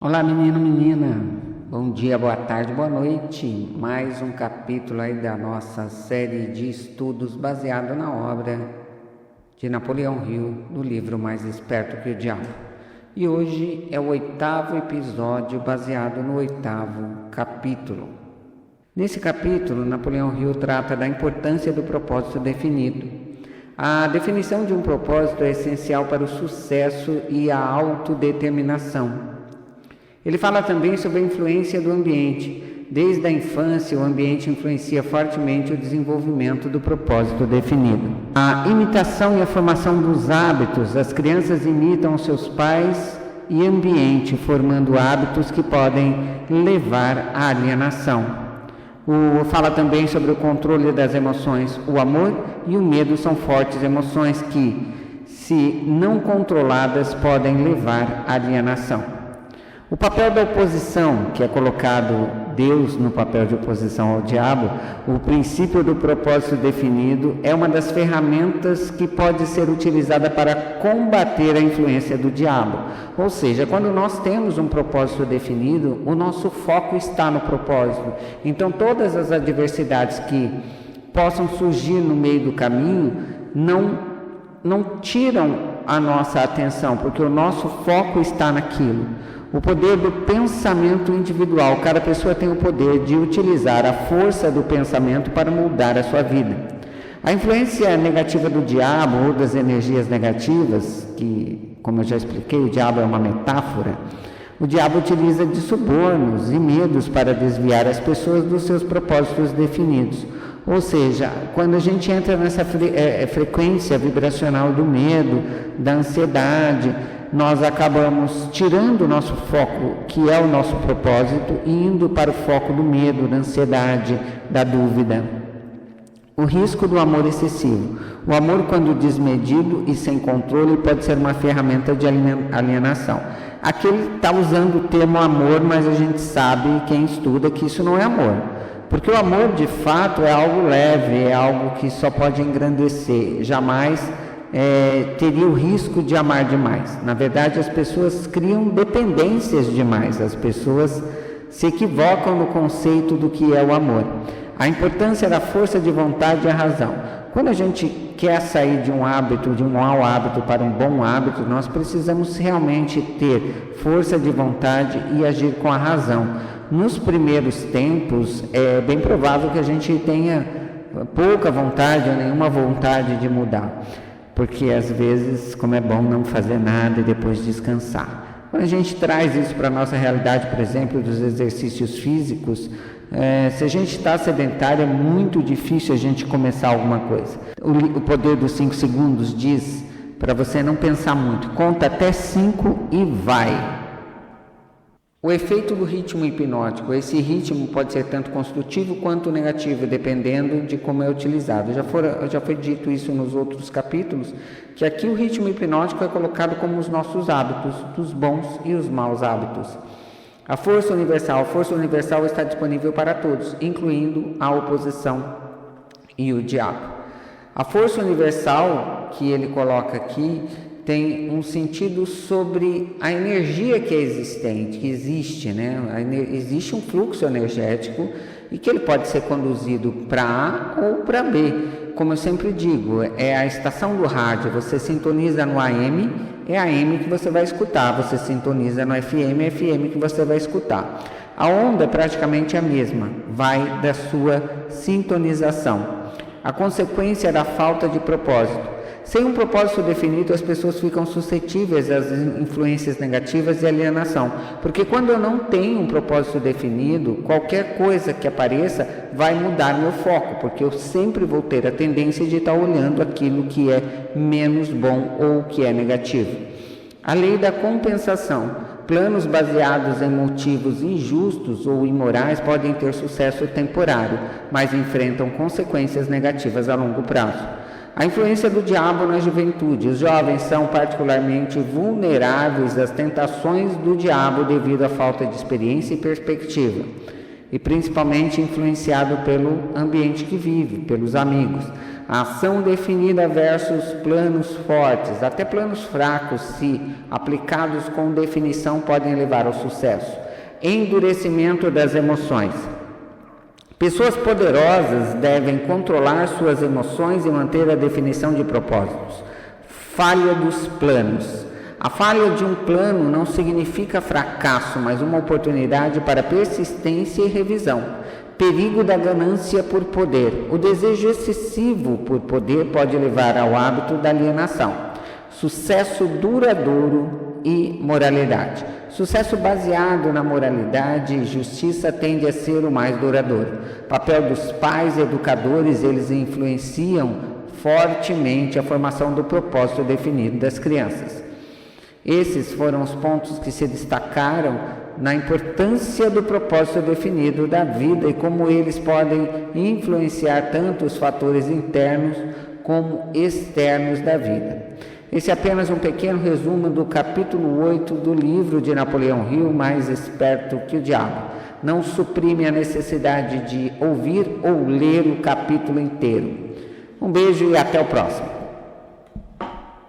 Olá, menino, menina. Bom dia, boa tarde, boa noite. Mais um capítulo aí da nossa série de estudos baseado na obra de Napoleão Hill, do livro Mais Esperto que o Diabo. E hoje é o 8º episódio baseado no 8º capítulo. Nesse capítulo, Napoleão Hill trata da importância do propósito definido. A definição de um propósito é essencial para o sucesso e a autodeterminação. Ele fala também sobre a influência do ambiente. Desde a infância, o ambiente influencia fortemente o desenvolvimento do propósito definido. A imitação e a formação dos hábitos. As crianças imitam seus pais e ambiente, formando hábitos que podem levar à alienação. Fala também sobre o controle das emoções. O amor e o medo são fortes emoções que, se não controladas, podem levar à alienação. O papel da oposição, que é colocado Deus no papel de oposição ao diabo, o princípio do propósito definido é uma das ferramentas que pode ser utilizada para combater a influência do diabo. Ou seja, quando nós temos um propósito definido, o nosso foco está no propósito. Então, todas as adversidades que possam surgir no meio do caminho não tiram a nossa atenção, porque o nosso foco está naquilo. O poder do pensamento individual. Cada pessoa tem o poder de utilizar a força do pensamento para mudar a sua vida. A influência negativa do diabo ou das energias negativas, que, como eu já expliquei, o diabo é uma metáfora. O diabo utiliza de subornos e medos para desviar as pessoas dos seus propósitos definidos. Ou seja, quando a gente entra nessa frequência vibracional do medo, da ansiedade, nós acabamos tirando o nosso foco, que é o nosso propósito, e indo para o foco do medo, da ansiedade, da dúvida. O risco do amor excessivo. O amor, quando desmedido e sem controle, pode ser uma ferramenta de alienação. Aqui ele está usando o termo amor, mas a gente sabe, quem estuda, que isso não é amor. Porque o amor, de fato, é algo leve, é algo que só pode engrandecer, jamais teria o risco de amar demais. Na verdade, as pessoas criam dependências demais, as pessoas se equivocam no conceito do que é o amor. A importância da força de vontade e a razão. Quando a gente quer sair de um hábito, de um mau hábito para um bom hábito, nós precisamos realmente ter força de vontade e agir com a razão. Nos primeiros tempos, é bem provável que a gente tenha pouca vontade ou nenhuma vontade de mudar. Porque às vezes, como é bom não fazer nada e depois descansar. Quando a gente traz isso para a nossa realidade, por exemplo, dos exercícios físicos, se a gente está sedentário, é muito difícil a gente começar alguma coisa. O poder dos 5 segundos diz para você não pensar muito. Conta até 5 e vai. O efeito do ritmo hipnótico. Esse ritmo pode ser tanto construtivo quanto negativo, dependendo de como é utilizado. Já foi dito isso nos outros capítulos, que aqui o ritmo hipnótico é colocado como os nossos hábitos, dos bons e os maus hábitos. A força universal. A força universal está disponível para todos, incluindo a oposição e o diabo. A força universal que ele coloca aqui tem um sentido sobre a energia que é existente, que existe, né? Existe um fluxo energético e que ele pode ser conduzido para A ou para B. Como eu sempre digo, é a estação do rádio. Você sintoniza no AM, é AM que você vai escutar. Você sintoniza no FM, é FM que você vai escutar. A onda é praticamente a mesma, vai da sua sintonização. A consequência da falta de propósito. Sem um propósito definido, as pessoas ficam suscetíveis às influências negativas e alienação. Porque quando eu não tenho um propósito definido, qualquer coisa que apareça vai mudar meu foco, porque eu sempre vou ter a tendência de estar olhando aquilo que é menos bom ou que é negativo. A lei da compensação. Planos baseados em motivos injustos ou imorais podem ter sucesso temporário, mas enfrentam consequências negativas a longo prazo. A influência do diabo na juventude. Os jovens são particularmente vulneráveis às tentações do diabo devido à falta de experiência e perspectiva. e principalmente influenciado pelo ambiente que vive, pelos amigos. A ação definida versus planos fortes, até planos fracos, se aplicados com definição, podem levar ao sucesso. Endurecimento das emoções. Pessoas poderosas devem controlar suas emoções e manter a definição de propósitos. Falha dos planos. A falha de um plano não significa fracasso, mas uma oportunidade para persistência e revisão. Perigo da ganância por poder. O desejo excessivo por poder pode levar ao hábito da alienação. Sucesso duradouro e moralidade. Sucesso baseado na moralidade e justiça tende a ser o mais duradouro. Papel dos pais e educadores, eles influenciam fortemente a formação do propósito definido das crianças. Esses foram os pontos que se destacaram na importância do propósito definido da vida e como eles podem influenciar tanto os fatores internos como externos da vida. Esse é apenas um pequeno resumo do capítulo 8 do livro de Napoleão Hill, Mais Esperto que o Diabo. Não suprime a necessidade de ouvir ou ler o capítulo inteiro. Um beijo e até o próximo.